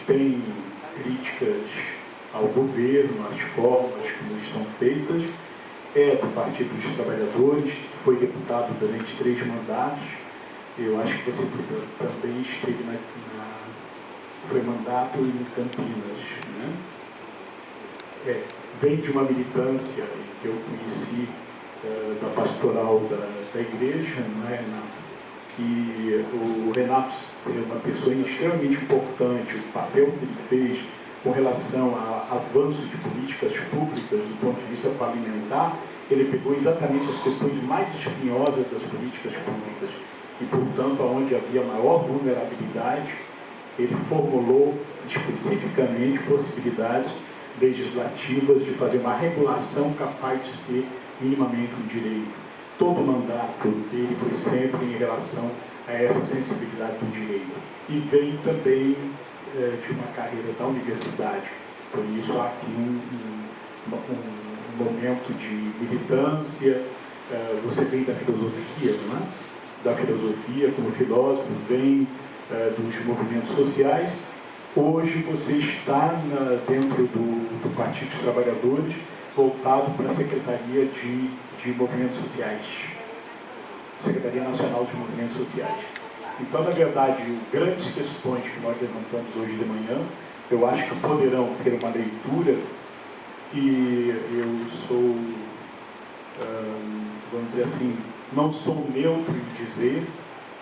tem críticas ao governo, às formas como estão feitas. É do Partido dos Trabalhadores, foi deputado durante 3 mandatos. Eu acho que você também esteve foi mandato em Campinas, né? Vem de uma militância que eu conheci da pastoral da igreja, não é, Renato? E o Renato é uma pessoa extremamente importante, o papel que ele fez com relação ao avanço de políticas públicas do ponto de vista parlamentar. Ele pegou exatamente as questões mais espinhosas das políticas públicas e, portanto, onde havia maior vulnerabilidade, ele formulou especificamente possibilidades legislativas de fazer uma regulação capaz de ter minimamente um direito. Todo o mandato dele foi sempre em relação a essa sensibilidade do direito. E veio também de uma carreira da universidade. Por isso há aqui um momento de militância. Você vem da filosofia, não é? Da filosofia como filósofo, vem dos movimentos sociais. Hoje você está dentro do Partido dos Trabalhadores, voltado para a Secretaria de Movimentos Sociais, Secretaria Nacional de Movimentos Sociais. Então, na verdade, grandes questões que nós levantamos hoje de manhã, eu acho que poderão ter uma leitura que eu sou, vamos dizer assim, não sou neutro em dizer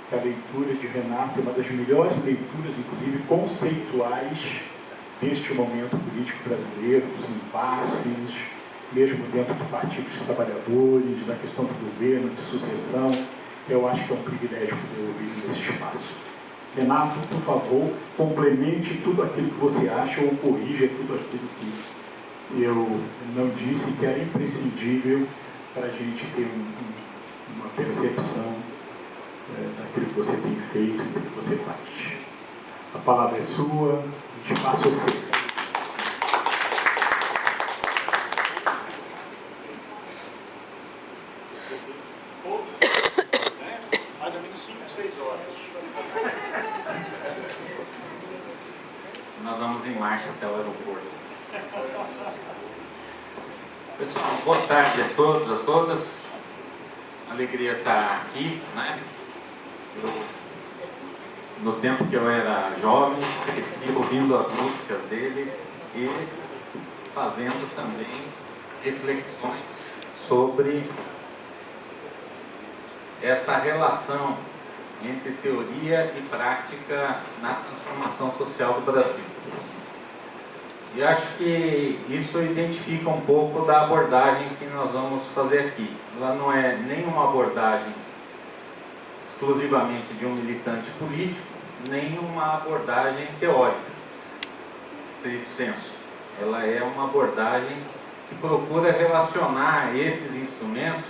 que a leitura de Renato é uma das melhores leituras, inclusive conceituais, deste momento político brasileiro, dos impasses, mesmo dentro do Partido dos Trabalhadores, da questão do governo, de sucessão. Eu acho que é um privilégio poder ouvir nesse espaço. Renato, por favor, complemente tudo aquilo que você acha ou corrija tudo aquilo que eu não disse, que era imprescindível para a gente ter uma percepção daquilo que você tem feito e do que você faz. A palavra é sua, te passo a você. Mais ou menos 5, 6 horas. Nós vamos em marcha até o aeroporto. Pessoal, boa tarde a todos, a todas. Alegria estar aqui, né? No tempo que eu era jovem, cresci ouvindo as músicas dele e fazendo também reflexões sobre essa relação entre teoria e prática na transformação social do Brasil. E acho que isso identifica um pouco da abordagem que nós vamos fazer aqui. Ela não é nem uma abordagem exclusivamente de um militante político, nem uma abordagem teórica, estrito sensu. Ela é uma abordagem que procura relacionar esses instrumentos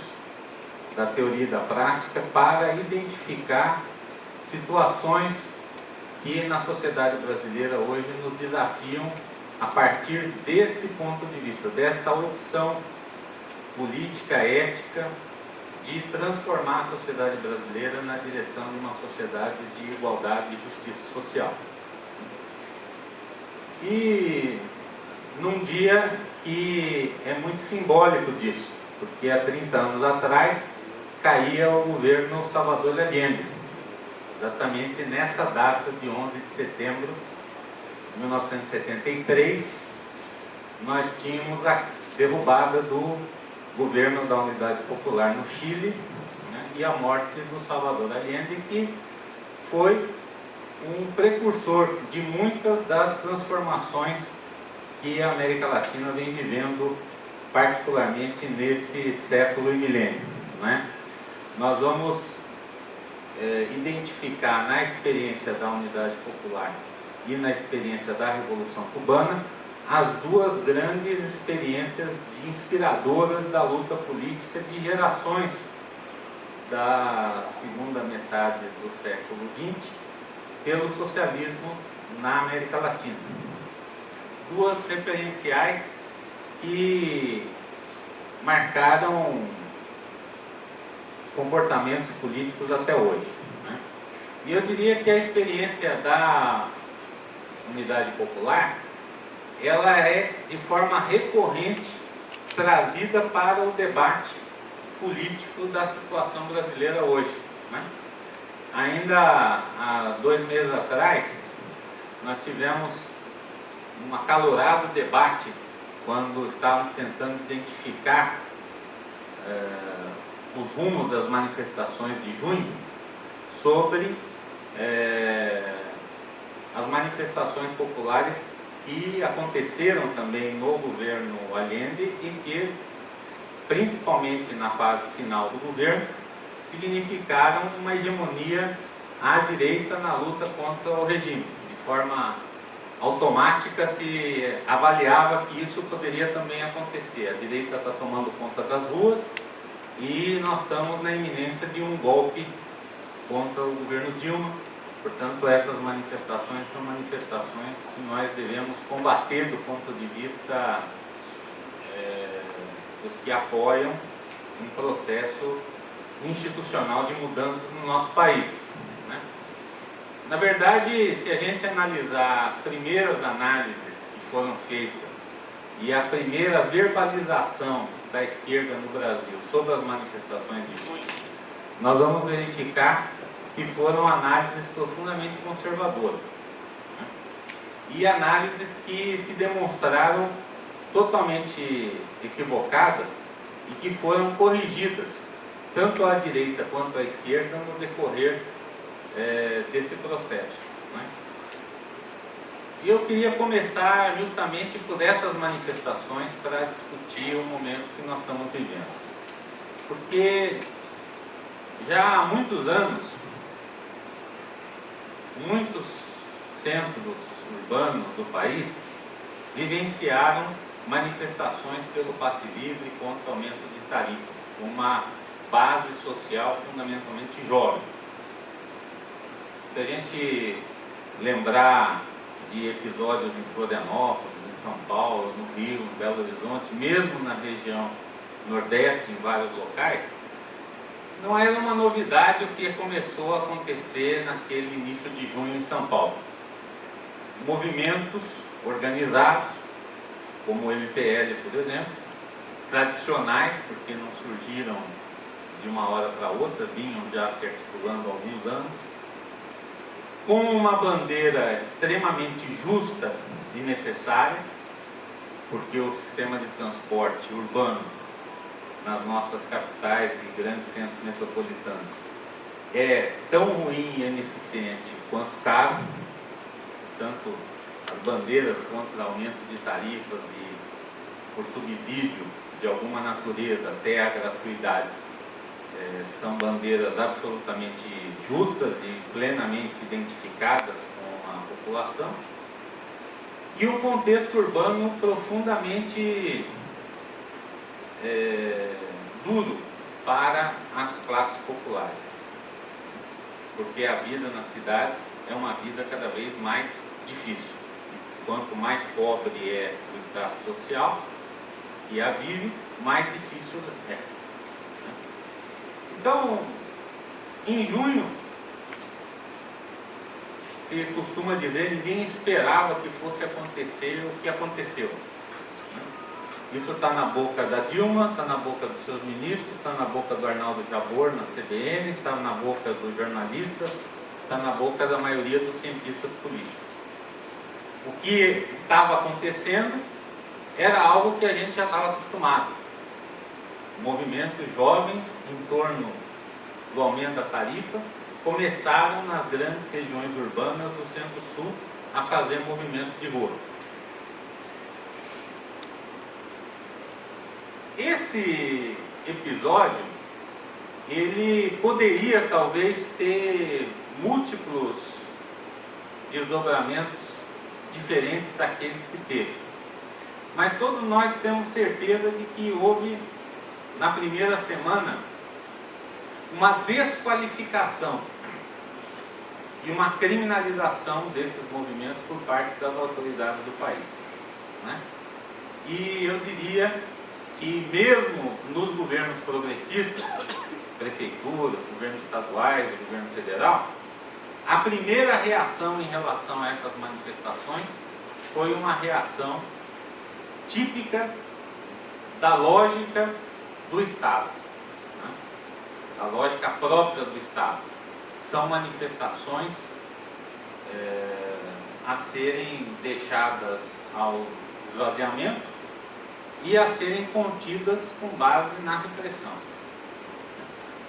da teoria e da prática para identificar situações que na sociedade brasileira hoje nos desafiam a partir desse ponto de vista, desta opção política, ética, de transformar a sociedade brasileira na direção de uma sociedade de igualdade e justiça social. E num dia que é muito simbólico disso, porque há 30 anos atrás caía o governo Salvador Allende, exatamente nessa data de 11 de setembro de 1973, nós tínhamos a derrubada do governo da Unidade Popular no Chile, né, e a morte do Salvador Allende, que foi um precursor de muitas das transformações que a América Latina vem vivendo, particularmente nesse século e milênio, né? Nós vamos identificar na experiência da Unidade Popular e na experiência da Revolução Cubana as duas grandes experiências inspiradoras da luta política de gerações da segunda metade do século XX pelo socialismo na América Latina. Duas referenciais que marcaram comportamentos políticos até hoje, né? E eu diria que a experiência da unidade popular, ela é de forma recorrente trazida para o debate político da situação brasileira hoje, né? Ainda há 2 meses atrás, nós tivemos um acalorado debate quando estávamos tentando identificar os rumos das manifestações de junho sobre as manifestações populares que aconteceram também no governo Allende e que, principalmente na fase final do governo, significaram uma hegemonia à direita na luta contra o regime. De forma automática se avaliava que isso poderia também acontecer. A direita está tomando conta das ruas e nós estamos na iminência de um golpe contra o governo Dilma. Portanto, essas manifestações são manifestações que nós devemos combater do ponto de vista dos que apoiam um processo institucional de mudanças no nosso país, né? Na verdade, se a gente analisar as primeiras análises que foram feitas e a primeira verbalização da esquerda no Brasil sobre as manifestações de junho, nós vamos verificar que foram análises profundamente conservadoras, né? E análises que se demonstraram totalmente equivocadas e que foram corrigidas, tanto à direita quanto à esquerda, no decorrer desse processo, né? E eu queria começar justamente por essas manifestações para discutir o momento que nós estamos vivendo. Porque já há muitos anos, muitos centros urbanos do país vivenciaram manifestações pelo passe livre contra o aumento de tarifas, uma base social fundamentalmente jovem. Se a gente lembrar de episódios em Florianópolis, em São Paulo, no Rio, em Belo Horizonte, mesmo na região Nordeste, em vários locais, não era uma novidade o que começou a acontecer naquele início de junho em São Paulo. Movimentos organizados, como o MPL, por exemplo, tradicionais, porque não surgiram de uma hora para outra, vinham já se articulando há alguns anos, com uma bandeira extremamente justa e necessária, porque o sistema de transporte urbano nas nossas capitais e grandes centros metropolitanos é tão ruim e ineficiente quanto caro. Tanto as bandeiras contra aumento de tarifas e por subsídio de alguma natureza até a gratuidade são bandeiras absolutamente justas e plenamente identificadas com a população, e um contexto urbano profundamente duro para as classes populares, porque a vida nas cidades é uma vida cada vez mais difícil. Quanto mais pobre é o estrato social que a vive, mais difícil é. Então, em junho, se costuma dizer, ninguém esperava que fosse acontecer o que aconteceu. Isso está na boca da Dilma, está na boca dos seus ministros, está na boca do Arnaldo Jabor na CBN, está na boca dos jornalistas, está na boca da maioria dos cientistas políticos. O que estava acontecendo era algo que a gente já estava acostumado. Movimentos jovens em torno do aumento da tarifa começaram nas grandes regiões urbanas do Centro-Sul a fazer movimentos de rua. Esse episódio, ele poderia talvez ter múltiplos desdobramentos diferentes daqueles que teve. Mas todos nós temos certeza de que houve, na primeira semana, uma desqualificação e uma criminalização desses movimentos por parte das autoridades do país, né? E eu diria que mesmo nos governos progressistas, prefeituras, governos estaduais e governo federal, A primeira reação em relação a essas manifestações foi uma reação típica da lógica do Estado, né? A lógica própria do Estado. São manifestações a serem deixadas ao esvaziamento e a serem contidas com base na repressão.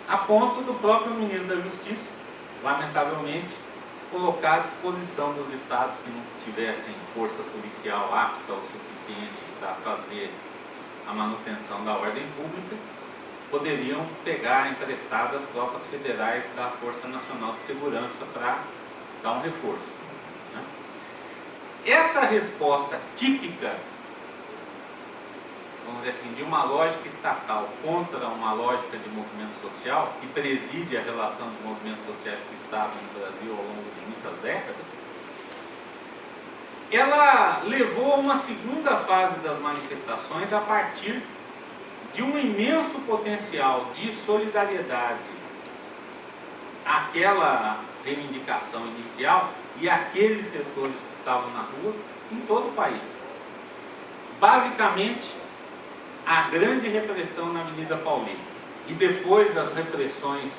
A ponto do próprio ministro da Justiça, lamentavelmente, colocar à disposição dos estados que não tivessem força policial apta o suficiente para fazer a manutenção da ordem pública, poderiam pegar emprestadas tropas federais da Força Nacional de Segurança para dar um reforço, né? Essa resposta típica, vamos dizer assim, de uma lógica estatal contra uma lógica de movimento social, que preside a relação dos movimentos sociais com o Estado no Brasil ao longo de muitas décadas, ela levou a uma segunda fase das manifestações a partir de um imenso potencial de solidariedade àquela reivindicação inicial e àqueles setores que estavam na rua em todo o país. Basicamente, a grande repressão na Avenida Paulista e depois das repressões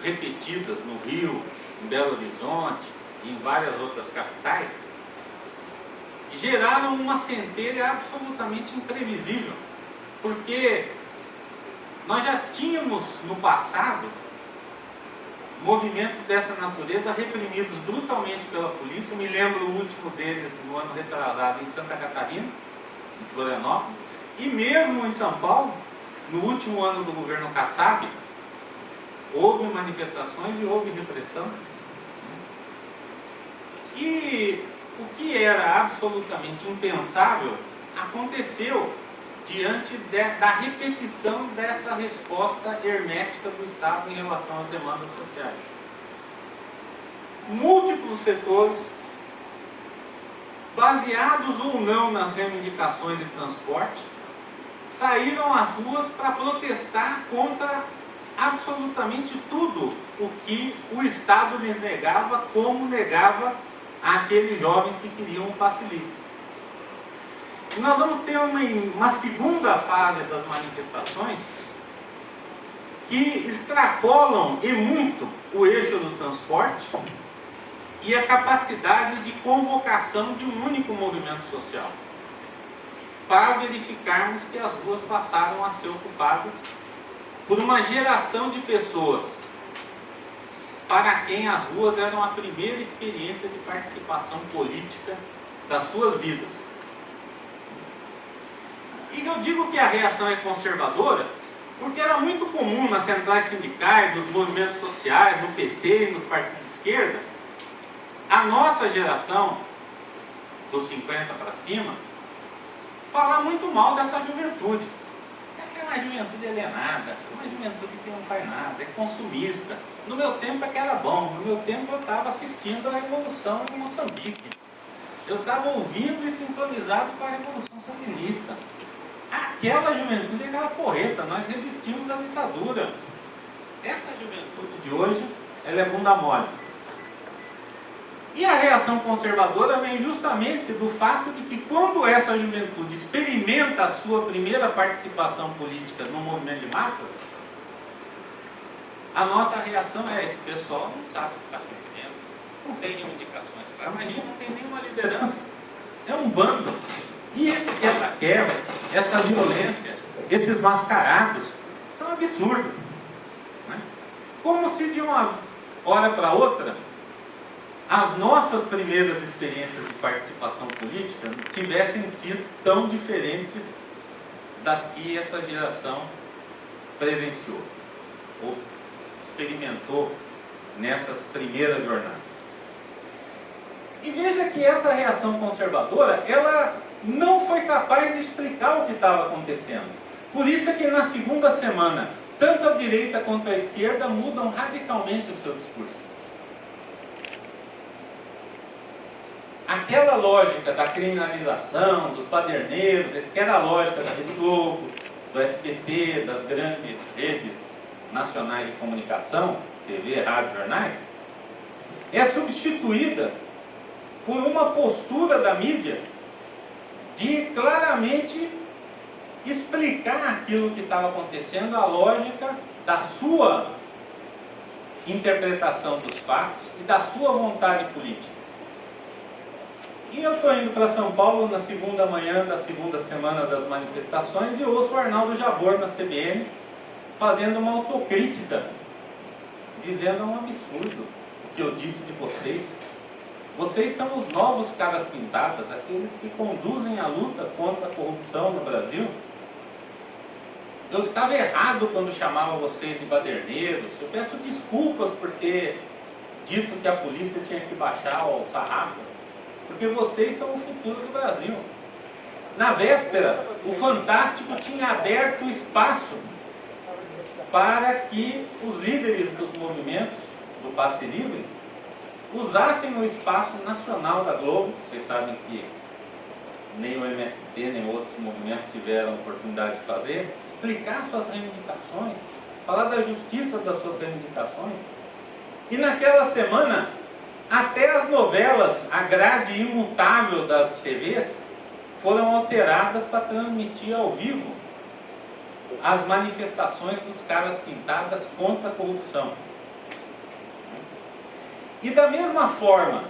repetidas no Rio, em Belo Horizonte e em várias outras capitais, geraram uma centelha absolutamente imprevisível, porque nós já tínhamos no passado movimentos dessa natureza reprimidos brutalmente pela polícia. Eu me lembro o último deles no ano retrasado em Santa Catarina, em Florianópolis, e mesmo em São Paulo, no último ano do governo Kassab, houve manifestações e houve repressão. E o que era absolutamente impensável aconteceu diante da repetição dessa resposta hermética do Estado em relação às demandas sociais. Múltiplos setores, baseados ou não nas reivindicações de transporte, saíram às ruas para protestar contra absolutamente tudo o que o Estado lhes negava, como negava àqueles jovens que queriam um passe livre. E nós vamos ter uma segunda fase das manifestações que extrapolam e muito o eixo do transporte e a capacidade de convocação de um único movimento social, para verificarmos que as ruas passaram a ser ocupadas por uma geração de pessoas para quem as ruas eram a primeira experiência de participação política das suas vidas. E eu digo que a reação é conservadora porque era muito comum nas centrais sindicais, nos movimentos sociais, no PT e nos partidos de esquerda, a nossa geração, dos 50 para cima, falar muito mal dessa juventude. Essa é uma juventude alienada, uma juventude que não faz nada, é consumista. No meu tempo é que era bom, no meu tempo eu estava assistindo a Revolução em Moçambique. Eu estava ouvindo e sintonizado com a Revolução Sandinista. Aquela juventude é aquela porreta, nós resistimos à ditadura. Essa juventude de hoje, ela é bunda mole. E a reação conservadora vem justamente do fato de que quando essa juventude experimenta a sua primeira participação política no movimento de massas, a nossa reação é: esse pessoal não sabe o que está aqui dentro, não tem reivindicações, imagina, não tem nenhuma liderança, é um bando. E esse quebra-quebra, essa violência, esses mascarados, são absurdos, né? Como se de uma hora para outra as nossas primeiras experiências de participação política tivessem sido tão diferentes das que essa geração presenciou ou experimentou nessas primeiras jornadas. E veja que essa reação conservadora, ela não foi capaz de explicar o que estava acontecendo. Por isso é que na segunda semana, tanto a direita quanto a esquerda mudam radicalmente o seu discurso. Aquela lógica da criminalização, dos paderneiros, que era a lógica da Rede Globo, do SBT, das grandes redes nacionais de comunicação, TV, rádio, jornais, é substituída por uma postura da mídia de claramente explicar aquilo que estava acontecendo, a lógica da sua interpretação dos fatos e da sua vontade política. E eu estou indo para São Paulo na segunda manhã da segunda semana das manifestações e ouço o Arnaldo Jabor na CBN fazendo uma autocrítica, dizendo um absurdo o que eu disse de vocês. Vocês são os novos caras pintadas, aqueles que conduzem a luta contra a corrupção no Brasil. Eu estava errado quando chamava vocês de baderneiros. Eu peço desculpas por ter dito que a polícia tinha que baixar o sarrafo, porque vocês são o futuro do Brasil. Na véspera, o Fantástico tinha aberto espaço para que os líderes dos movimentos do Passe Livre usassem o espaço nacional da Globo. Vocês sabem que nem o MST, nem outros movimentos tiveram oportunidade de fazer, explicar suas reivindicações, falar da justiça das suas reivindicações. E naquela semana, até as novelas, a grade imutável das TVs, foram alteradas para transmitir ao vivo as manifestações dos caras pintadas contra a corrupção. E da mesma forma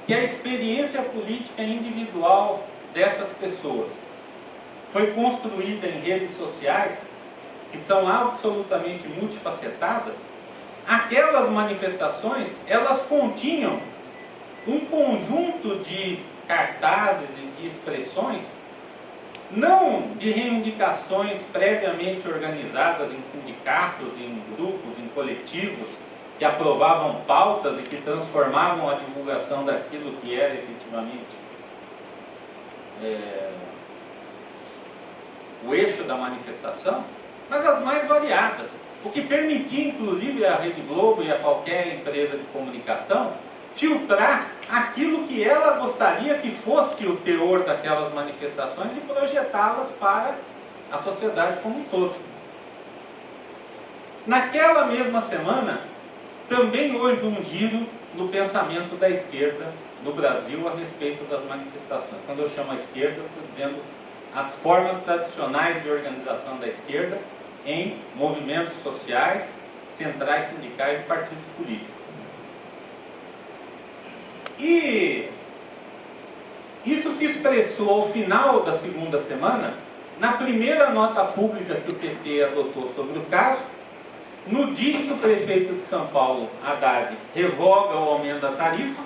que a experiência política individual dessas pessoas foi construída em redes sociais, que são absolutamente multifacetadas, aquelas manifestações, elas continham um conjunto de cartazes e de expressões, não de reivindicações previamente organizadas em sindicatos, em grupos, em coletivos, que aprovavam pautas e que transformavam a divulgação daquilo que era efetivamente o eixo da manifestação, mas as mais variadas, o que permitia inclusive a Rede Globo e a qualquer empresa de comunicação filtrar aquilo que ela gostaria que fosse o teor daquelas manifestações e projetá-las para a sociedade como um todo. Naquela mesma semana, também houve um giro no pensamento da esquerda no Brasil a respeito das manifestações. Quando eu chamo a esquerda, eu estou dizendo as formas tradicionais de organização da esquerda em movimentos sociais, centrais sindicais e partidos políticos. E isso se expressou ao final da segunda semana, na primeira nota pública que o PT adotou sobre o caso, no dia que o prefeito de São Paulo, Haddad, revoga o aumento da tarifa,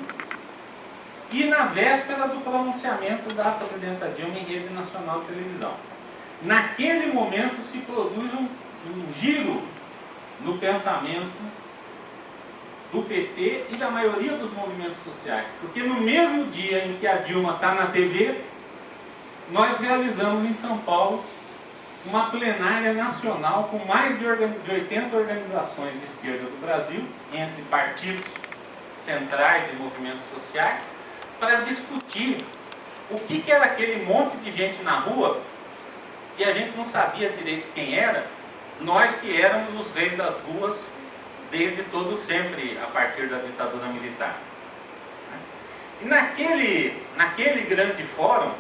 e na véspera do pronunciamento da presidenta Dilma em rede nacional de televisão. Naquele momento se produz um giro no pensamento do PT e da maioria dos movimentos sociais, porque no mesmo dia em que a Dilma está na TV, nós realizamos em São Paulo uma plenária nacional com mais de 80 organizações de esquerda do Brasil, entre partidos centrais e movimentos sociais, para discutir o que era aquele monte de gente na rua que a gente não sabia direito quem era, nós que éramos os reis das ruas desde todo sempre, a partir da ditadura militar. E naquele grande fórum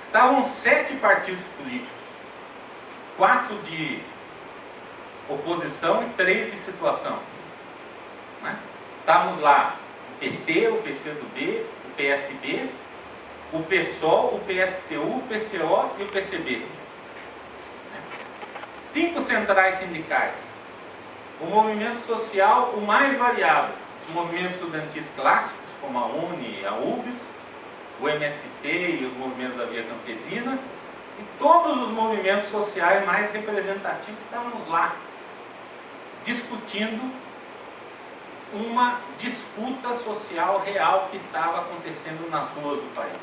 estavam 7 partidos políticos, 4 de oposição e 3 de situação. Estávamos lá o PT, o PCdoB, o PSB, o PSOL, o PSTU, o PCO e o PCB. 5 centrais sindicais. O movimento social, o mais variado. Os movimentos estudantis clássicos, como a UNE, a UBS, o MST e os movimentos da Via Campesina, e todos os movimentos sociais mais representativos estávamos lá, discutindo uma disputa social real que estava acontecendo nas ruas do país.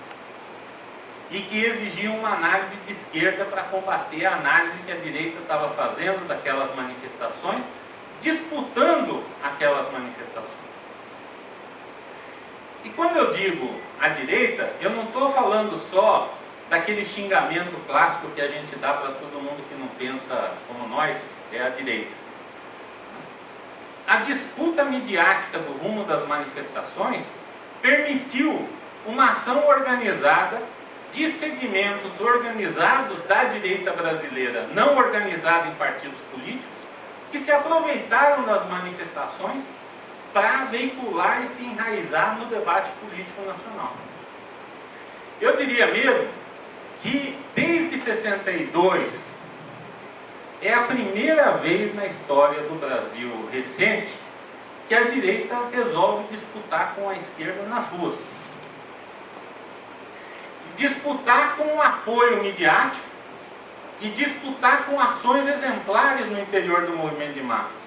E que exigia uma análise de esquerda para combater a análise que a direita estava fazendo daquelas manifestações, disputando aquelas manifestações. E quando eu digo a direita, eu não estou falando só daquele xingamento clássico que a gente dá para todo mundo que não pensa como nós, é a direita. a disputa midiática do rumo das manifestações permitiu uma ação organizada de segmentos organizados da direita brasileira, não organizada em partidos políticos, que se aproveitaram das manifestações para veicular e se enraizar no debate político nacional. Eu diria mesmo que desde 62 é a primeira vez na história do Brasil recente que a direita resolve disputar com a esquerda nas ruas. Disputar com apoio midiático e disputar com ações exemplares no interior do movimento de massas,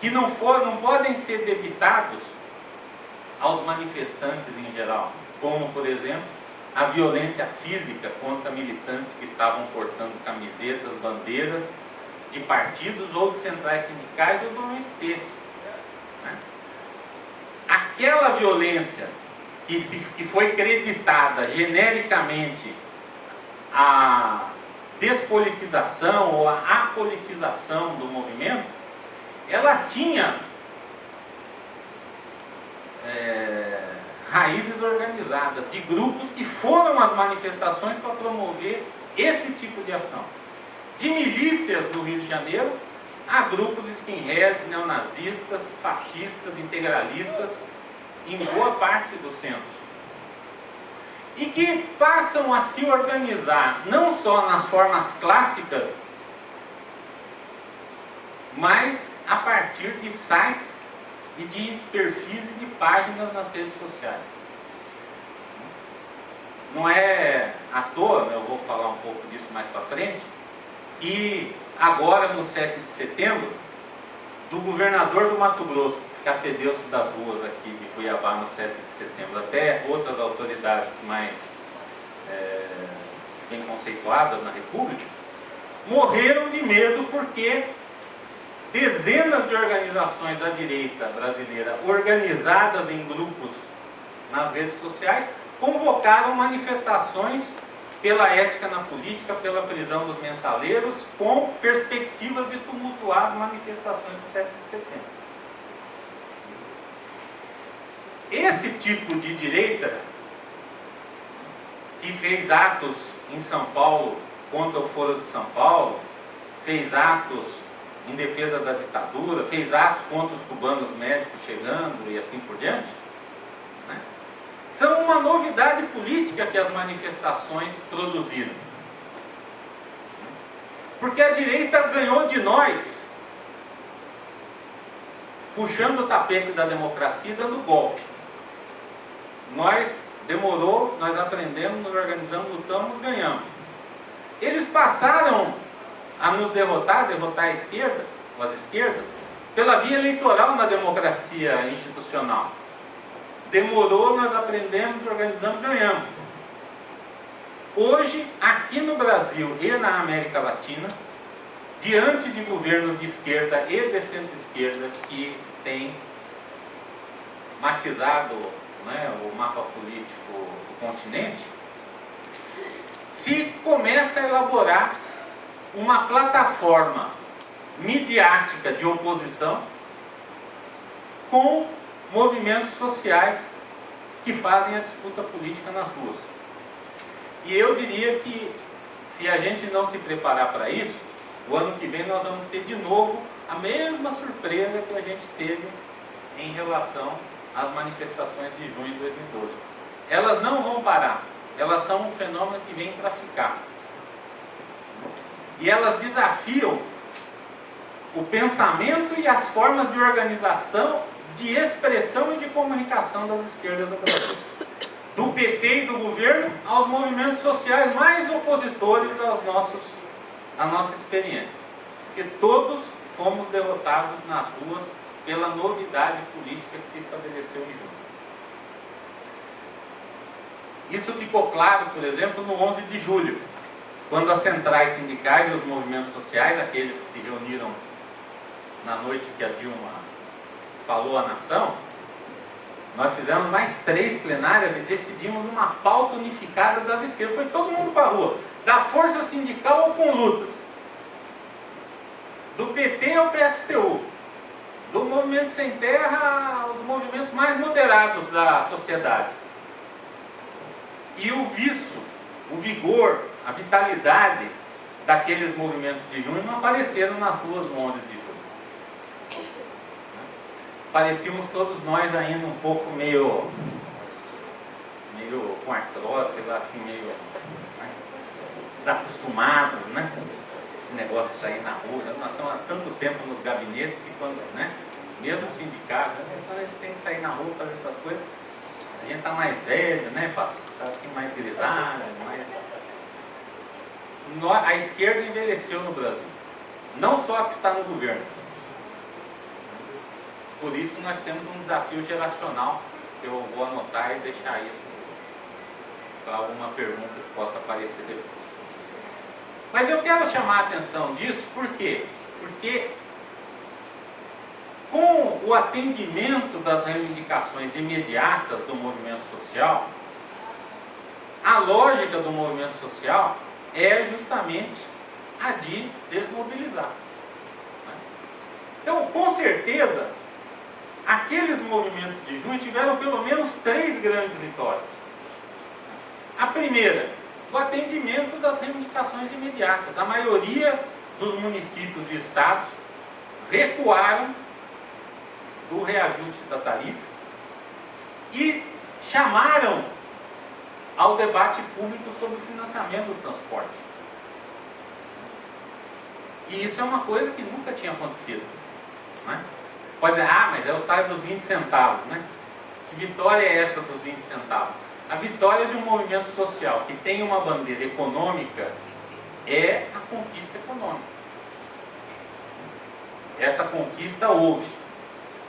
que não podem ser debitados aos manifestantes em geral, como, por exemplo, a violência física contra militantes que estavam portando camisetas, bandeiras de partidos ou de centrais sindicais ou do MST. Aquela violência que foi creditada genericamente à despolitização ou à apolitização do movimento, ela tinha raízes organizadas, de grupos que foram às manifestações para promover esse tipo de ação. De milícias do Rio de Janeiro a grupos skinheads, neonazistas, fascistas, integralistas, em boa parte do centro. E que passam a se organizar não só nas formas clássicas, mas a partir de sites e de perfis e de páginas nas redes sociais. Não é à toa, eu vou falar um pouco disso mais para frente, que agora no 7 de setembro, do governador do Mato Grosso, que escafedeu-se das ruas aqui de Cuiabá no 7 de setembro, até outras autoridades mais bem conceituadas na República, morreram de medo porque dezenas de organizações da direita brasileira, organizadas em grupos nas redes sociais, convocaram manifestações pela ética na política, pela prisão dos mensaleiros, com perspectivas de tumultuar as manifestações de 7 de setembro. Esse tipo de direita, que fez atos em São Paulo contra o Foro de São Paulo, fez atos em defesa da ditadura, fez atos contra os cubanos médicos chegando e assim por diante, né? São uma novidade política que as manifestações produziram. Porque a direita ganhou de nós, puxando o tapete da democracia e dando golpe. Nós demorou, nós aprendemos, nos organizamos, lutamos, ganhamos. Eles passaram a nos derrotar a esquerda, ou as esquerdas, pela via eleitoral na democracia institucional. Demorou, nós aprendemos, organizamos, ganhamos. Hoje, aqui no Brasil e na América Latina, diante de governos de esquerda e de centro-esquerda que têm matizado, né, o mapa político do continente, se começa a elaborar uma plataforma midiática de oposição com movimentos sociais que fazem a disputa política nas ruas. E eu diria que, se a gente não se preparar para isso, o ano que vem nós vamos ter de novo a mesma surpresa que a gente teve em relação às manifestações de junho de 2012. Elas não vão parar, elas são um fenômeno que vem para ficar. E elas desafiam o pensamento e as formas de organização, de expressão e de comunicação das esquerdas do Brasil. Do PT e do governo aos movimentos sociais mais opositores à nossa experiência. Porque todos fomos derrotados nas ruas pela novidade política que se estabeleceu em junho. Isso ficou claro, por exemplo, no 11 de julho, quando as centrais sindicais e os movimentos sociais, aqueles que se reuniram na noite que a Dilma falou à nação, nós fizemos mais 3 plenárias e decidimos uma pauta unificada das esquerdas. Foi todo mundo para a rua, da força sindical ou com lutas, do PT ao PSTU, do movimento sem terra aos movimentos mais moderados da sociedade. E o viço, o vigor, a vitalidade daqueles movimentos de junho não apareceram nas ruas no 11 de junho. Parecíamos todos nós ainda um pouco meio com artrose, sei lá, assim, meio, né, desacostumados, né? Esse negócio de sair na rua. Nós estamos há tanto tempo nos gabinetes que quando, né, mesmo os sindicatos, a gente tem que sair na rua fazer essas coisas. A gente está mais velho, né, está assim mais grisalho, mais... A esquerda envelheceu no Brasil. Não só a que está no governo. Por isso nós temos um desafio geracional, que eu vou anotar e deixar isso para alguma pergunta que possa aparecer depois. Mas eu quero chamar a atenção disso, por quê? Porque com o atendimento das reivindicações imediatas do movimento social, a lógica do movimento social é justamente a de desmobilizar. Então, com certeza, aqueles movimentos de junho tiveram pelo menos 3 grandes vitórias. A primeira, o atendimento das reivindicações imediatas. A maioria dos municípios e estados recuaram do reajuste da tarifa e chamaram ao debate público sobre o financiamento do transporte. E isso é uma coisa que nunca tinha acontecido, né? Pode dizer, mas é o tal dos 20 centavos, né? Que vitória é essa dos 20 centavos? A vitória de um movimento social que tem uma bandeira econômica é a conquista econômica. Essa conquista houve.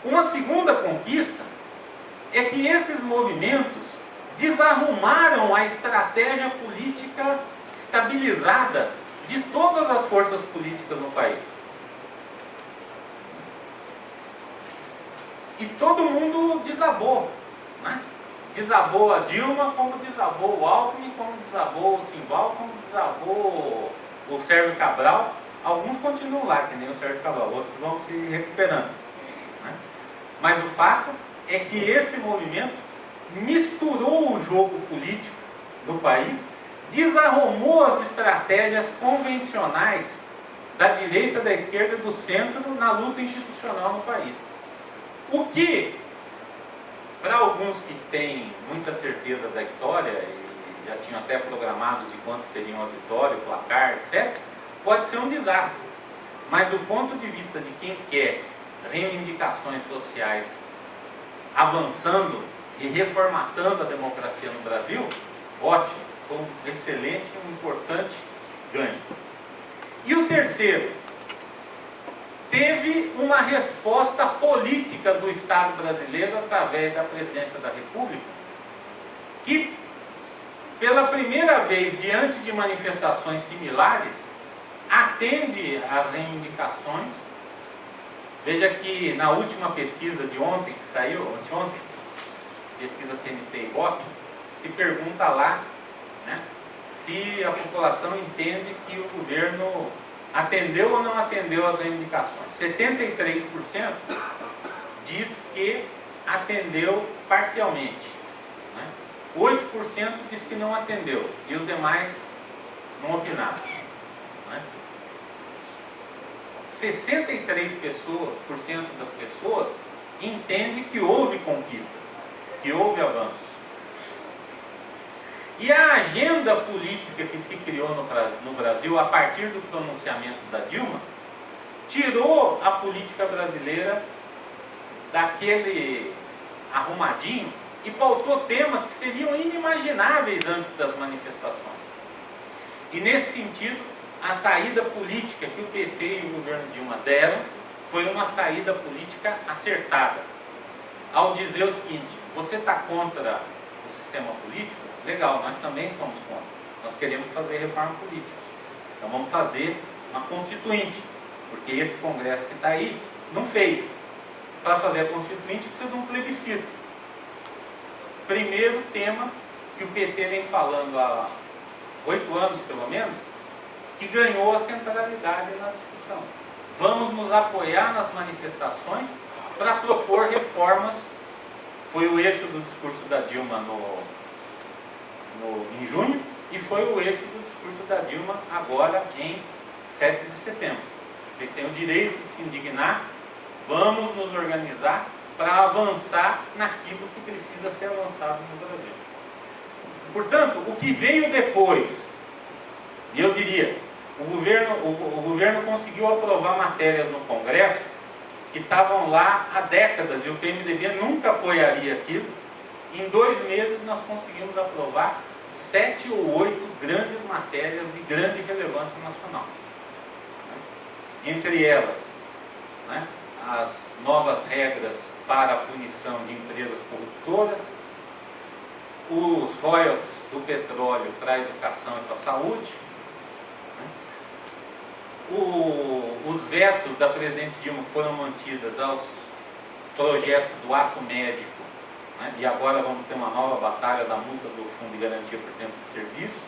Uma segunda conquista é que esses movimentos desarrumaram a estratégia política estabilizada de todas as forças políticas no país. E todo mundo desabou, né? Desabou a Dilma, como desabou o Alckmin, como desabou o Simval, como desabou o Sérgio Cabral. Alguns continuam lá, que nem o Sérgio Cabral, outros vão se recuperando, né? Mas o fato é que esse movimento misturou o jogo político do país, desarrumou as estratégias convencionais da direita, da esquerda e do centro na luta institucional no país. O que, para alguns que têm muita certeza da história e já tinham até programado de quanto seria uma vitória, o placar, etc., pode ser um desastre. Mas do ponto de vista de quem quer reivindicações sociais avançando e reformatando a democracia no Brasil, ótimo, foi um excelente, um importante ganho. E o terceiro, teve uma resposta política do Estado brasileiro através da Presidência da República, que pela primeira vez, diante de manifestações similares, atende às reivindicações. Veja que na última pesquisa de ontem, que saiu, anteontem, pesquisa CNT-Ibope, se pergunta lá, né, se a população entende que o governo atendeu ou não atendeu às reivindicações. 73% diz que atendeu parcialmente, né? 8% diz que não atendeu e os demais não opinaram, né? 63% das pessoas entendem que houve conquistas, que houve avanços. E a agenda política que se criou no Brasil a partir do pronunciamento da Dilma tirou a política brasileira daquele arrumadinho e pautou temas que seriam inimagináveis antes das manifestações. E nesse sentido, a saída política que o PT e o governo Dilma deram foi uma saída política acertada. Ao dizer o seguinte: você está contra o sistema político? Legal, nós também somos contra. Nós queremos fazer reforma política. Então vamos fazer uma constituinte, porque esse Congresso que está aí não fez. Para fazer a constituinte precisa de um plebiscito. Primeiro tema que o PT vem falando há 8 anos pelo menos, que ganhou a centralidade na discussão. Vamos nos apoiar nas manifestações para propor reformas. Foi o eixo do discurso da Dilma em junho e foi o eixo do discurso da Dilma agora em 7 de setembro. Vocês têm o direito de se indignar, vamos nos organizar para avançar naquilo que precisa ser avançado no Brasil. Portanto, o que veio depois, e eu diria, o governo conseguiu aprovar matérias no Congresso que estavam lá há décadas e o PMDB nunca apoiaria aquilo. Em 2 meses nós conseguimos aprovar 7 ou 8 grandes matérias de grande relevância nacional. Entre elas, né, as novas regras para a punição de empresas corruptoras, os royalties do petróleo para a educação e para a saúde, os vetos da presidente Dilma que foram mantidas aos projetos do ato médico, né, e agora vamos ter uma nova batalha da multa do Fundo de Garantia por Tempo de Serviço,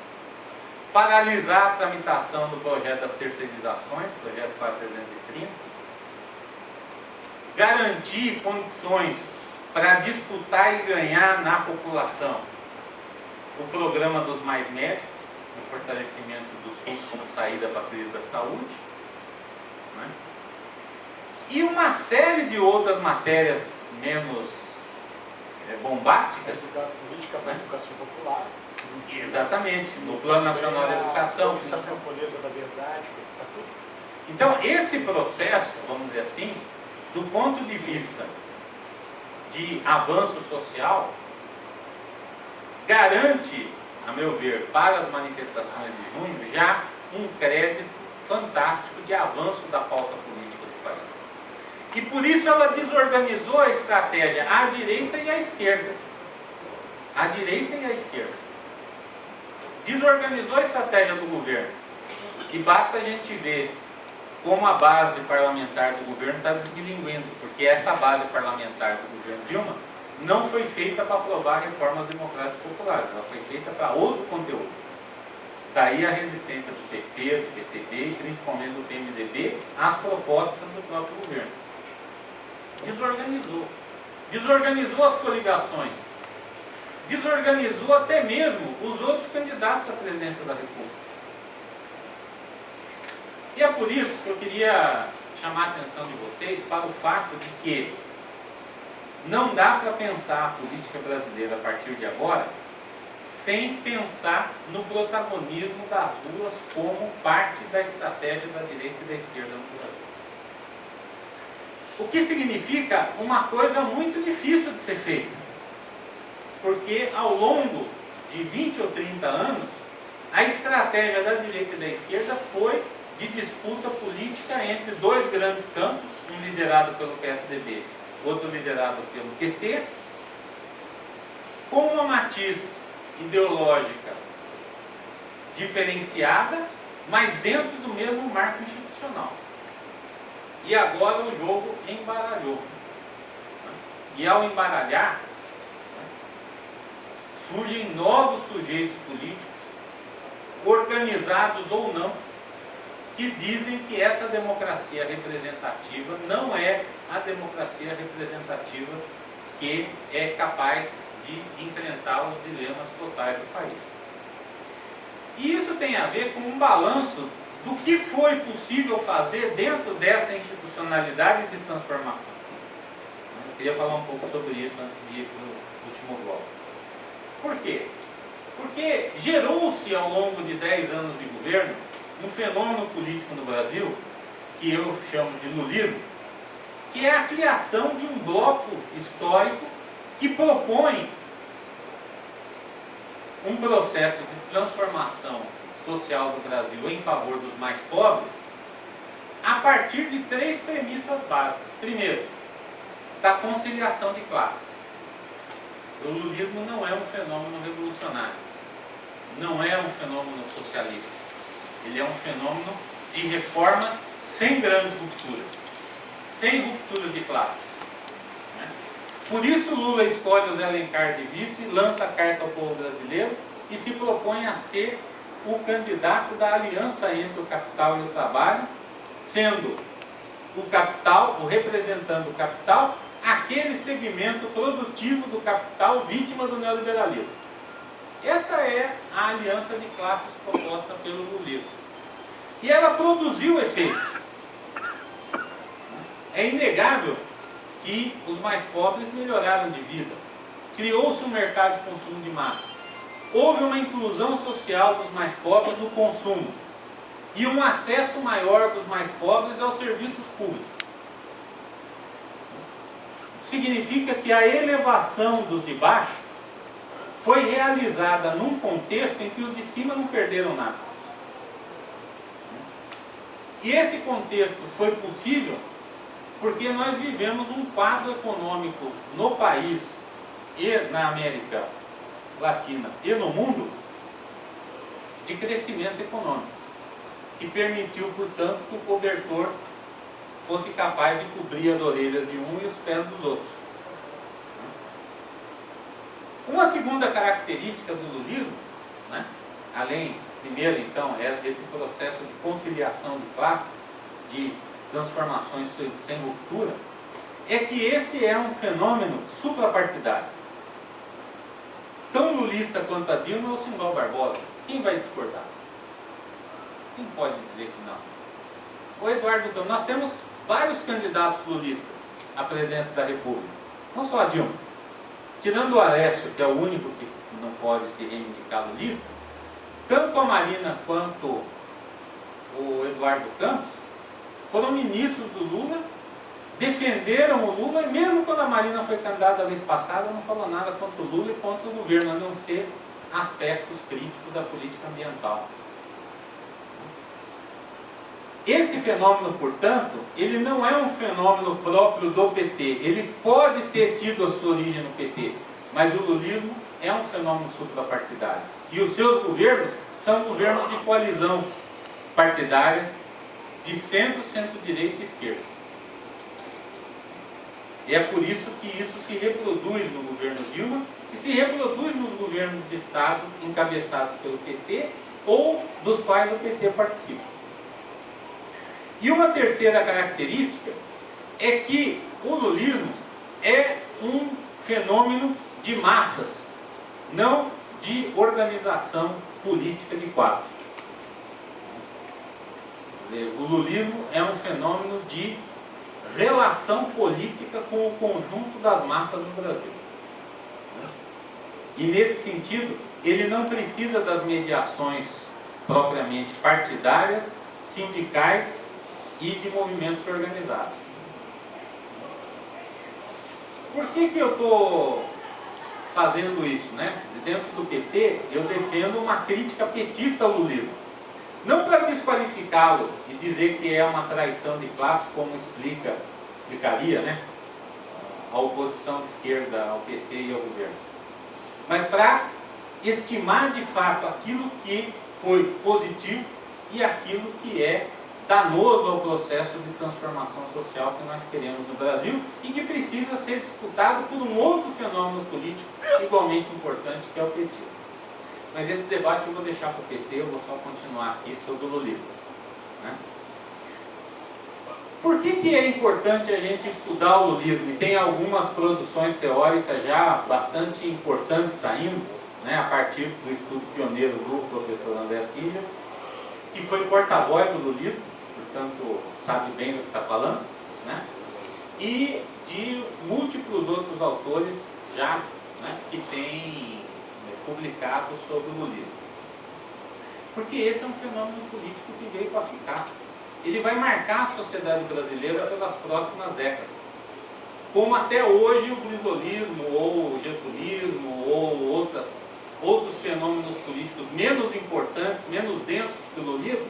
paralisar a tramitação do projeto das terceirizações, projeto 4330, garantir condições para disputar e ganhar na população o programa dos mais médicos, o fortalecimento do SUS como saída para a crise da saúde, né? E uma série de outras matérias menos bombásticas. Política para a educação popular. Exatamente, no Plano Nacional de Educação. A camponesa da verdade, está tudo. Então, esse processo, vamos dizer assim, do ponto de vista de avanço social, garante, a meu ver, para as manifestações de junho, já um crédito fantástico de avanço da pauta política do país. E por isso ela desorganizou a estratégia à direita e à esquerda. À direita e à esquerda. Desorganizou a estratégia do governo. E basta a gente ver como a base parlamentar do governo está desmilinguindo, porque essa base parlamentar do governo Dilma não foi feita para aprovar reformas democráticas populares, ela foi feita para outro conteúdo. Daí a resistência do PP, do PTB e principalmente do PMDB às propostas do próprio governo. Desorganizou. Desorganizou as coligações. Desorganizou até mesmo os outros candidatos à presidência da República. E é por isso que eu queria chamar a atenção de vocês para o fato de que não dá para pensar a política brasileira a partir de agora sem pensar no protagonismo das duas como parte da estratégia da direita e da esquerda no Brasil. O que significa uma coisa muito difícil de ser feita. Porque ao longo de 20 ou 30 anos, a estratégia da direita e da esquerda foi de disputa política entre 2 grandes campos, um liderado pelo PSDB, outro liderado pelo PT, com uma matiz ideológica diferenciada, mas dentro do mesmo marco institucional. E agora o jogo embaralhou. E ao embaralhar, surgem novos sujeitos políticos, organizados ou não, que dizem que essa democracia representativa não é a democracia representativa que é capaz de enfrentar os dilemas totais do país. E isso tem a ver com um balanço do que foi possível fazer dentro dessa institucionalidade de transformação. Eu queria falar um pouco sobre isso antes de ir para o último bloco. Por quê? Porque gerou-se ao longo de 10 anos de governo um fenômeno político no Brasil, que eu chamo de lulismo, que é a criação de um bloco histórico que propõe um processo de transformação social do Brasil em favor dos mais pobres, a partir de 3 premissas básicas. Primeiro, da conciliação de classes. O lulismo não é um fenômeno revolucionário, não é um fenômeno socialista. Ele é um fenômeno de reformas sem grandes rupturas, sem rupturas de classe. Né? Por isso Lula escolhe o Zé Alencar de vice, lança a carta ao povo brasileiro e se propõe a ser o candidato da aliança entre o capital e o trabalho, sendo o capital, o representante do capital, aquele segmento produtivo do capital vítima do neoliberalismo. Essa é a aliança de classes proposta pelo lulismo. E ela produziu efeitos. É inegável que os mais pobres melhoraram de vida. Criou-se um mercado de consumo de massas. Houve uma inclusão social dos mais pobres no consumo e um acesso maior dos mais pobres aos serviços públicos. Significa que a elevação dos de baixo foi realizada num contexto em que os de cima não perderam nada. E esse contexto foi possível porque nós vivemos um quadro econômico no país e na América Latina e no mundo de crescimento econômico, que permitiu, portanto, que o cobertor fosse capaz de cobrir as orelhas de um e os pés dos outros. Uma segunda característica do lulismo, né, além, primeiro então, é esse processo de conciliação de classes, de transformações sem ruptura, é que esse é um fenômeno suprapartidário. Tão lulista quanto a Dilma é o Simval Barbosa. Quem vai discordar? Quem pode dizer que não? O Eduardo Campos, nós temos vários candidatos lulistas à presidência da República, não só a Dilma. Tirando o Aécio, que é o único que não pode se reivindicar lulista, tanto a Marina quanto o Eduardo Campos foram ministros do Lula, defenderam o Lula, e mesmo quando a Marina foi candidata a vez passada, não falou nada contra o Lula e contra o governo, a não ser aspectos críticos da política ambiental. Esse fenômeno, portanto, ele não é um fenômeno próprio do PT. Ele pode ter tido a sua origem no PT, mas o lulismo é um fenômeno suprapartidário. E os seus governos são governos de coalizão partidárias de centro, centro-direita e esquerda. E é por isso que isso se reproduz no governo Dilma e se reproduz nos governos de Estado encabeçados pelo PT ou dos quais o PT participa. E uma terceira característica é que o lulismo é um fenômeno de massas, não de organização política de quadros. Quer dizer, o lulismo é um fenômeno de relação política com o conjunto das massas no Brasil. E nesse sentido, ele não precisa das mediações propriamente partidárias, sindicais e de movimentos organizados. Por que eu estou fazendo isso, né? Dentro do PT, eu defendo uma crítica petista ao lulismo. Não para desqualificá-lo e dizer que é uma traição de classe, como explicaria, né, a oposição de esquerda ao PT e ao governo, mas para estimar de fato aquilo que foi positivo e aquilo que é danoso ao processo de transformação social que nós queremos no Brasil e que precisa ser disputado por um outro fenômeno político igualmente importante, que é o petismo. Mas esse debate eu vou deixar para o PT, eu vou só continuar aqui sobre o lulismo, né? Por que é importante a gente estudar o lulismo? E tem algumas produções teóricas já bastante importantes saindo, né, a partir do estudo pioneiro do professor André Singer, que foi porta-voz do lulismo, portanto sabe bem do que está falando, né? E de múltiplos outros autores já, né, que têm publicado sobre o lulismo. Porque esse é um fenômeno político que veio para ficar. Ele vai marcar a sociedade brasileira pelas próximas décadas. Como até hoje o brizolismo, ou o getulismo, ou outros fenômenos políticos menos importantes, menos densos que o lulismo,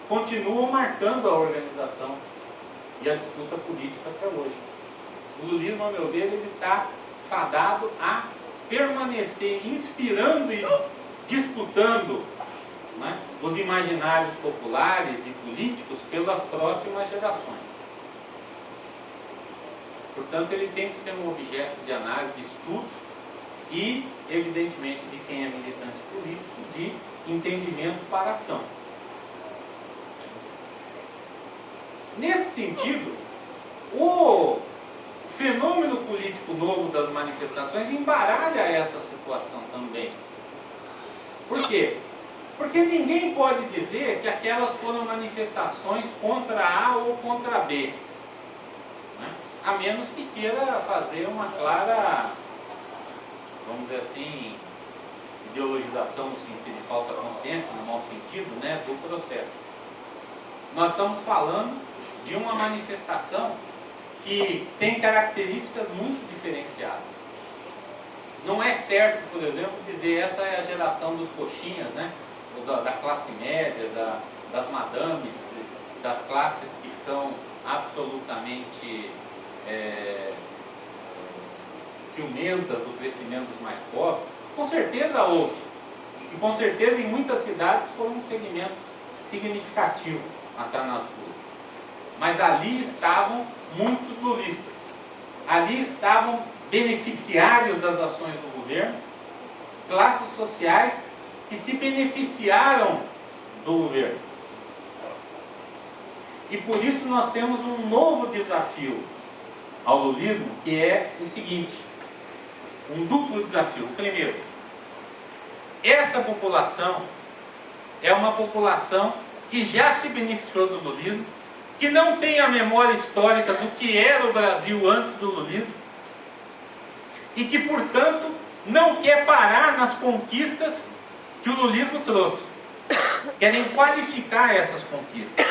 continuam marcando a organização e a disputa política até hoje. O lulismo, a meu ver, ele está fadado a permanecer inspirando e disputando, né, os imaginários populares e políticos pelas próximas gerações. Portanto, ele tem que ser um objeto de análise, de estudo e, evidentemente, de quem é militante político, de entendimento para a ação. Nesse sentido, o fenômeno político novo das manifestações embaralha essa situação também. Por quê? Porque ninguém pode dizer que aquelas foram manifestações contra A ou contra B, né? A menos que queira fazer uma clara, vamos dizer assim, ideologização no sentido de falsa consciência, no mau sentido, né, do processo. Nós estamos falando de uma manifestação que tem características muito diferenciadas. Não é certo, por exemplo, dizer essa é a geração dos coxinhas, né? Da classe média, das madames, das classes que são absolutamente ciumentas do crescimento dos mais pobres. Com certeza houve. E com certeza em muitas cidades foi um segmento significativo a estar nas ruas. Mas ali estavam muitos lulistas. Ali estavam beneficiários das ações do governo, classes sociais que se beneficiaram do governo. E por isso nós temos um novo desafio ao lulismo, que é o seguinte, um duplo desafio. O primeiro, essa população é uma população que já se beneficiou do lulismo, que não tem a memória histórica do que era o Brasil antes do lulismo, e que, portanto, não quer parar nas conquistas que o lulismo trouxe. Querem qualificar essas conquistas.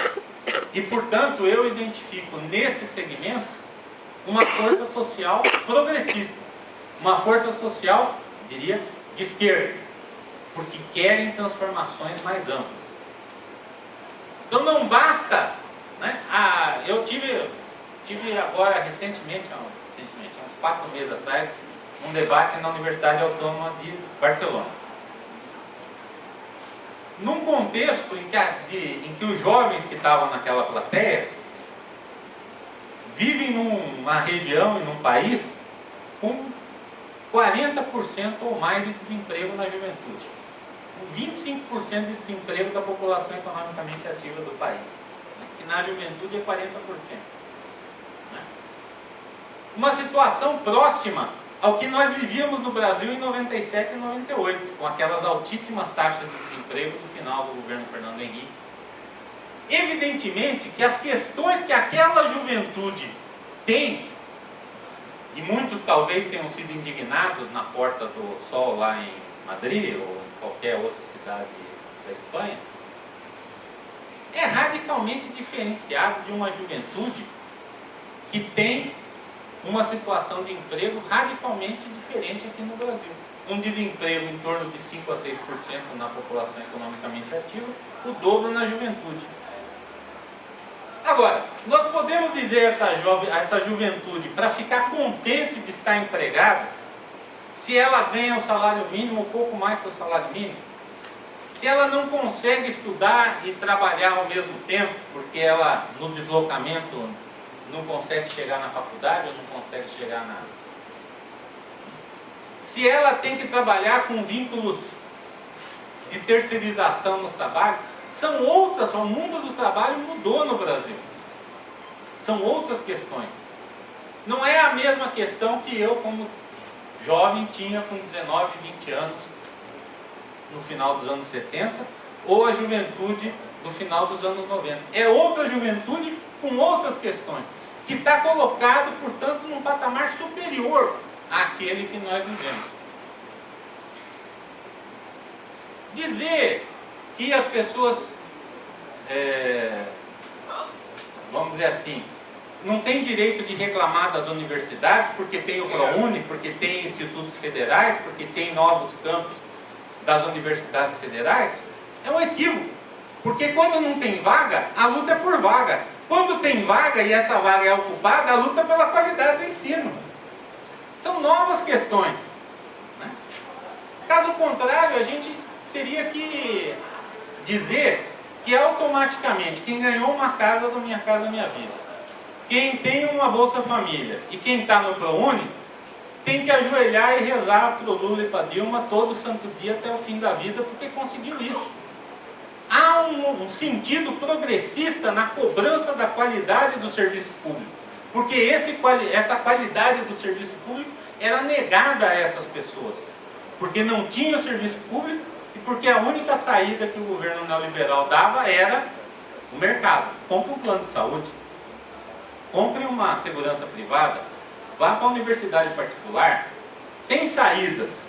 E, portanto, eu identifico nesse segmento uma força social progressista. Uma força social, diria, de esquerda. Porque querem transformações mais amplas. Então não basta, né? Eu tive agora recentemente, há uns 4 meses atrás, um debate na Universidade Autônoma de Barcelona. Num contexto em que os jovens que estavam naquela plateia vivem numa região e num país com 40% ou mais de desemprego na juventude. 25% de desemprego da população economicamente ativa do país. E na juventude é 40%. Uma situação próxima ao que nós vivíamos no Brasil em 97 e 98, com aquelas altíssimas taxas de desemprego do final do governo Fernando Henrique. Evidentemente que as questões que aquela juventude tem, e muitos talvez tenham sido indignados na Porta do Sol lá em Madrid, ou em qualquer outra cidade da Espanha, é radicalmente diferenciado de uma juventude que tem uma situação de emprego radicalmente diferente aqui no Brasil. Um desemprego em torno de 5 a 6% na população economicamente ativa, o dobro na juventude. Agora, nós podemos dizer a essa juventude, para ficar contente de estar empregada, se ela ganha o salário mínimo ou pouco mais que o salário mínimo, se ela não consegue estudar e trabalhar ao mesmo tempo, porque ela, no deslocamento, não consegue chegar na faculdade ou não consegue chegar na... Se ela tem que trabalhar com vínculos de terceirização no trabalho, são outras, o mundo do trabalho mudou no Brasil. São outras questões. Não é a mesma questão que eu, como jovem, tinha com 19, 20 anos, no final dos anos 70, ou a juventude do final dos anos 90. É outra juventude com outras questões, que está colocado, portanto, num patamar superior àquele que nós vivemos. Dizer que as pessoas, vamos dizer assim, não têm direito de reclamar das universidades porque tem o ProUni, porque tem institutos federais, porque tem novos campos das universidades federais, é um equívoco. Porque quando não tem vaga, a luta é por vaga. Quando tem vaga e essa vaga é ocupada, a luta é pela qualidade do ensino. São novas questões, né? Caso contrário, a gente teria que dizer que automaticamente quem ganhou uma casa do Minha Casa Minha Vida, quem tem uma Bolsa Família e quem está no ProUni, tem que ajoelhar e rezar para o Lula e para a Dilma todo santo dia até o fim da vida, porque conseguiu isso. Há um sentido progressista na cobrança da qualidade do serviço público. Porque essa qualidade do serviço público era negada a essas pessoas. Porque não tinha o serviço público e porque a única saída que o governo neoliberal dava era o mercado. Compre um plano de saúde, compre uma segurança privada, vá para a universidade particular, tem saídas.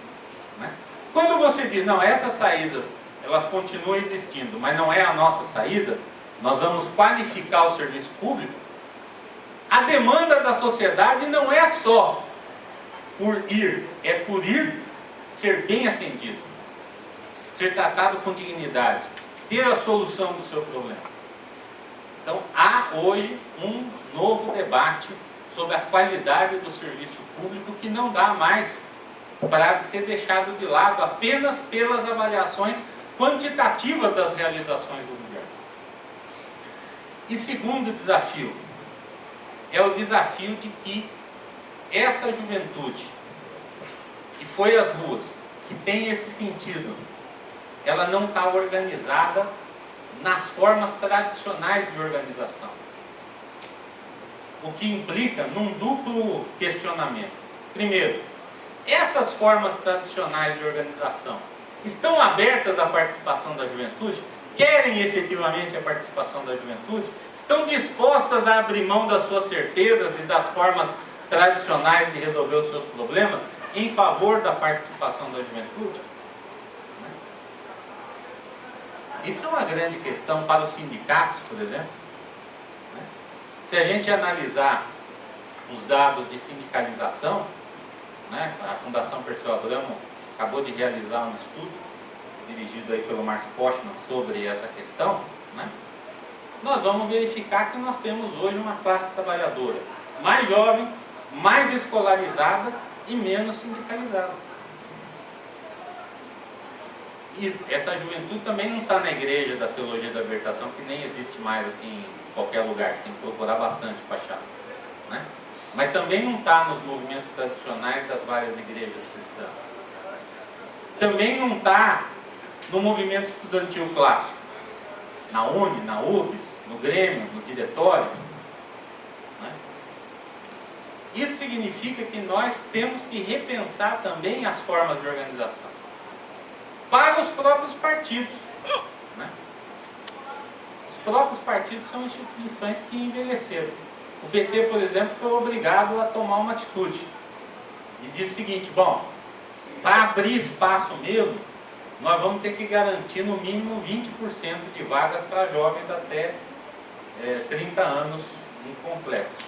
Né? Quando você diz, não, essas saídas, elas continuam existindo, mas não é a nossa saída, nós vamos qualificar o serviço público, a demanda da sociedade não é só por ir, é por ir ser bem atendido, ser tratado com dignidade, ter a solução do seu problema. Então, há hoje um novo debate sobre a qualidade do serviço público que não dá mais para ser deixado de lado apenas pelas avaliações quantitativas das realizações do governo. E segundo desafio, é o desafio de que essa juventude que foi às ruas, que tem esse sentido, ela não está organizada nas formas tradicionais de organização. O que implica num duplo questionamento. Primeiro, essas formas tradicionais de organização estão abertas à participação da juventude? Querem efetivamente a participação da juventude? Estão dispostas a abrir mão das suas certezas e das formas tradicionais de resolver os seus problemas em favor da participação da juventude? Isso é uma grande questão para os sindicatos, por exemplo. Se a gente analisar os dados de sindicalização, a Fundação Perseu Abramo acabou de realizar um estudo dirigido aí pelo Márcio Postman sobre essa questão, nós vamos verificar que nós temos hoje uma classe trabalhadora mais jovem, mais escolarizada e menos sindicalizada. E essa juventude também não está na igreja da teologia da libertação, que nem existe mais assim em qualquer lugar, você tem que procurar bastante para achar. Mas também não está nos movimentos tradicionais das várias igrejas cristãs. Também não está no movimento estudantil clássico, na UNE, na URBS, no Grêmio, no diretório. Isso significa que nós temos que repensar também as formas de organização para os próprios partidos. Os próprios partidos são instituições que envelheceram. O PT, por exemplo, foi obrigado a tomar uma atitude e disse o seguinte: bom, para abrir espaço mesmo, nós vamos ter que garantir no mínimo 20% de vagas para jovens até 30 anos incompletos.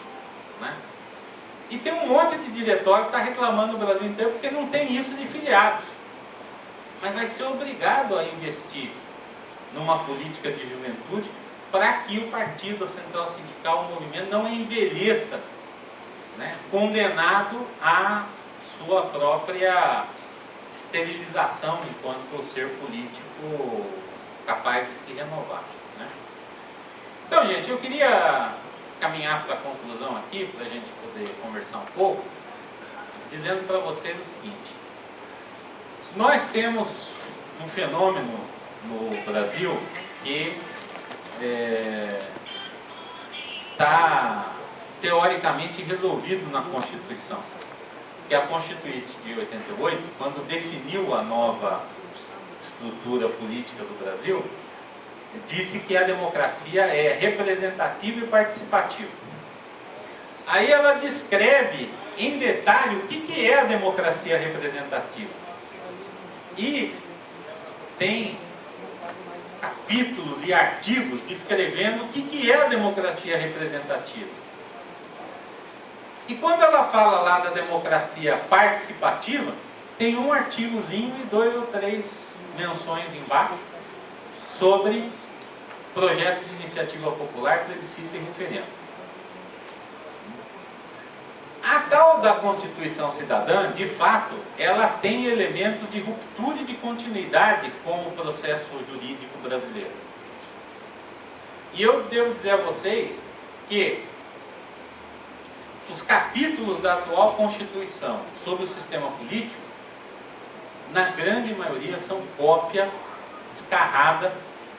E tem um monte de diretório que está reclamando no Brasil inteiro porque não tem isso de filiados. Mas vai ser obrigado a investir numa política de juventude para que o partido, a central sindical, o movimento não envelheça, condenado à sua própria esterilização enquanto ser político capaz de se renovar. Então, gente, eu queria caminhar para a conclusão aqui, para a gente poder conversar um pouco, dizendo para vocês o seguinte: nós temos um fenômeno no Brasil que está teoricamente resolvido na Constituição. Que a Constituinte de 88, quando definiu a nova estrutura política do Brasil, disse que a democracia é representativa e participativa. Aí ela descreve em detalhe o que é a democracia representativa. E tem capítulos e artigos descrevendo o que é a democracia representativa. E quando ela fala lá da democracia participativa, tem um artigozinho e 2 ou 3 menções embaixo sobre projetos de iniciativa popular, plebiscito e referendo. A tal da Constituição Cidadã, de fato, ela tem elementos de ruptura e de continuidade com o processo jurídico brasileiro. E eu devo dizer a vocês que os capítulos da atual Constituição sobre o sistema político, na grande maioria, são cópia descarrada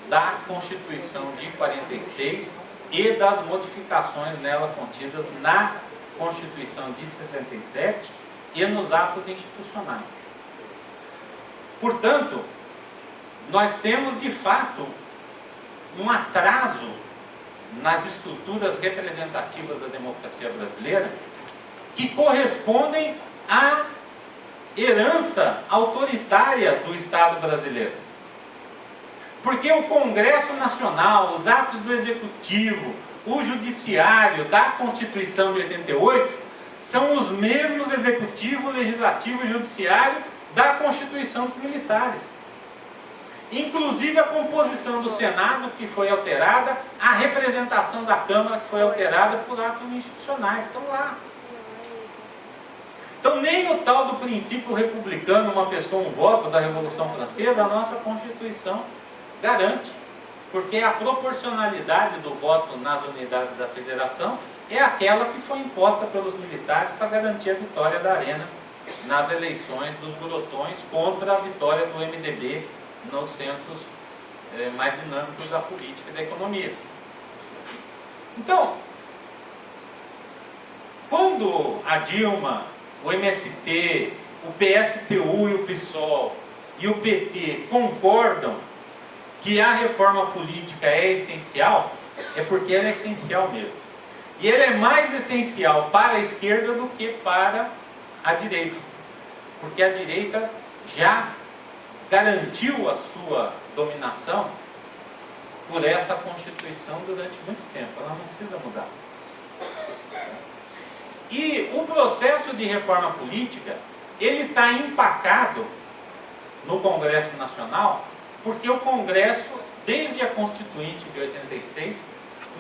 da Constituição de 46 e das modificações nela contidas na Constituição de 67 e nos atos institucionais. Portanto, nós temos de fato um atraso nas estruturas representativas da democracia brasileira que correspondem à herança autoritária do Estado brasileiro. Porque o Congresso Nacional, os atos do Executivo, o Judiciário da Constituição de 88 são os mesmos Executivo, Legislativo e Judiciário da Constituição dos Militares. Inclusive a composição do Senado, que foi alterada, a representação da Câmara, que foi alterada por atos institucionais, estão lá. Então, nem o tal do princípio republicano, uma pessoa, um voto da Revolução Francesa, a nossa Constituição garante. Porque a proporcionalidade do voto nas unidades da federação é aquela que foi imposta pelos militares para garantir a vitória da Arena nas eleições dos grotões contra a vitória do MDB nos centros mais dinâmicos da política e da economia. Então, quando a Dilma, o MST, o PSTU e o PSOL e o PT concordam que a reforma política é essencial, é porque ela é essencial mesmo. E ela é mais essencial para a esquerda do que para a direita. Porque a direita já garantiu a sua dominação por essa Constituição durante muito tempo. Ela não precisa mudar. E o processo de reforma política, ele está empacado no Congresso Nacional, porque o Congresso, desde a Constituinte de 86,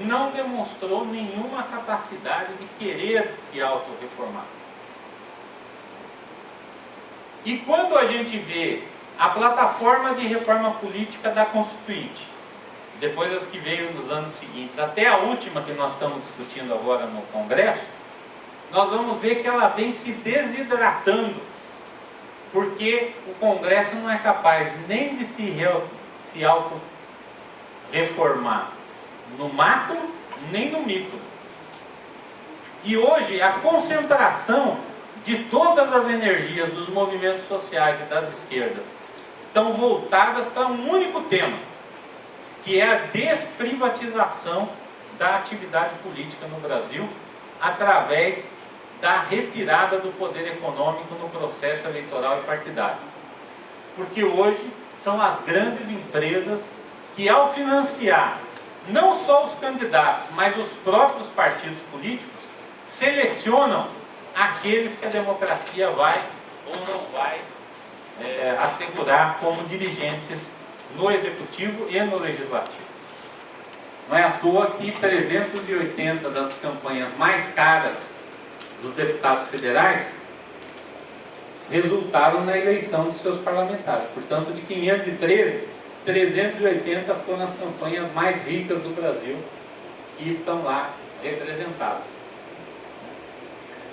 não demonstrou nenhuma capacidade de querer se autorreformar. E quando a gente vê a plataforma de reforma política da Constituinte, depois as que veio nos anos seguintes, até a última que nós estamos discutindo agora no Congresso, nós vamos ver que ela vem se desidratando, porque o Congresso não é capaz nem de se auto-reformar no macro, nem no micro. E hoje a concentração de todas as energias dos movimentos sociais e das esquerdas estão voltadas para um único tema, que é a desprivatização da atividade política no Brasil, através da retirada do poder econômico no processo eleitoral e partidário. Porque hoje são as grandes empresas que, ao financiar não só os candidatos, mas os próprios partidos políticos, selecionam aqueles que a democracia vai ou não vai assegurar como dirigentes no Executivo e no Legislativo. Não é à toa que 380 das campanhas mais caras dos deputados federais resultaram na eleição dos seus parlamentares. Portanto, de 513, 380 foram as campanhas mais ricas do Brasil que estão lá representadas.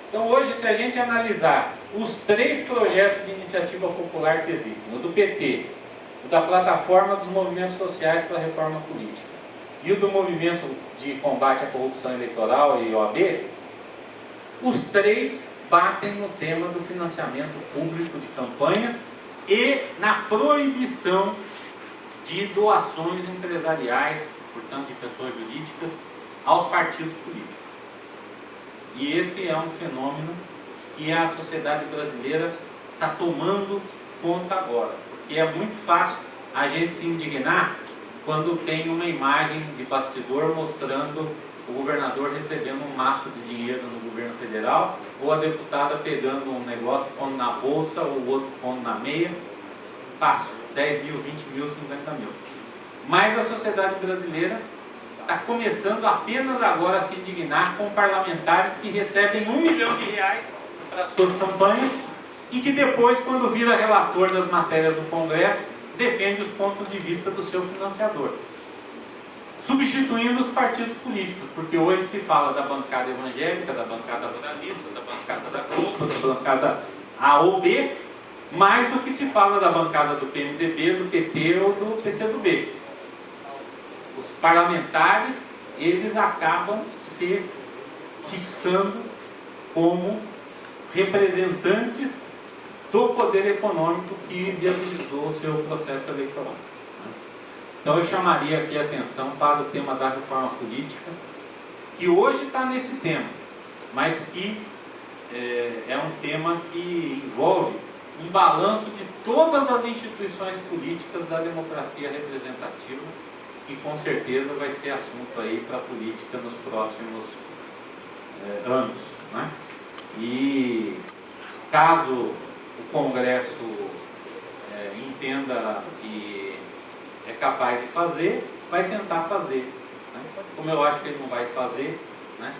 Então, hoje, se a gente analisar os 3 projetos de iniciativa popular que existem, o do PT, o da Plataforma dos Movimentos Sociais para a Reforma Política e o do Movimento de Combate à Corrupção Eleitoral e OAB, os 3 batem no tema do financiamento público de campanhas e na proibição de doações empresariais, portanto de pessoas jurídicas, aos partidos políticos. E esse é um fenômeno que a sociedade brasileira está tomando conta agora, porque é muito fácil a gente se indignar quando tem uma imagem de bastidor mostrando o governador recebendo um maço de dinheiro no governo federal, ou a deputada pegando um negócio, pondo na bolsa, ou o outro pondo na meia. Fácil, 10 mil, 20 mil, 50 mil. Mas a sociedade brasileira está começando apenas agora a se indignar com parlamentares que recebem R$1 milhão para as suas campanhas e que depois, quando vira relator das matérias do Congresso, defende os pontos de vista do seu financiador, substituindo os partidos políticos, porque hoje se fala da bancada evangélica, da bancada ruralista, da bancada da Globo, da bancada A ou B, mais do que se fala da bancada do PMDB, do PT ou do PCdoB. Os parlamentares eles acabam se fixando como representantes do poder econômico que viabilizou o seu processo eleitoral. Então eu chamaria aqui a atenção para o tema da reforma política, que hoje está nesse tema, mas que é um tema que envolve um balanço de todas as instituições políticas da democracia representativa, que com certeza vai ser assunto aí para a política nos próximos anos, né? E caso o Congresso entenda que é capaz de fazer, vai tentar fazer, né? Como eu acho que ele não vai fazer, né?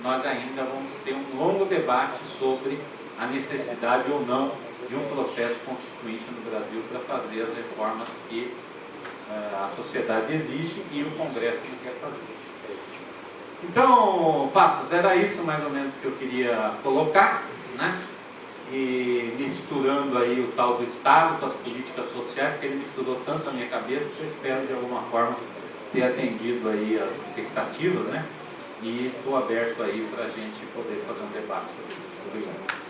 Nós ainda vamos ter um longo debate sobre a necessidade ou não de um processo constituinte no Brasil para fazer as reformas que a sociedade exige e o Congresso não quer fazer. Então, Passos, era isso mais ou menos que eu queria colocar, né? E misturando aí o tal do Estado com as políticas sociais, porque ele misturou tanto a minha cabeça que eu espero de alguma forma ter atendido aí as expectativas, né? E estou aberto aí para a gente poder fazer um debate sobre isso. Obrigado.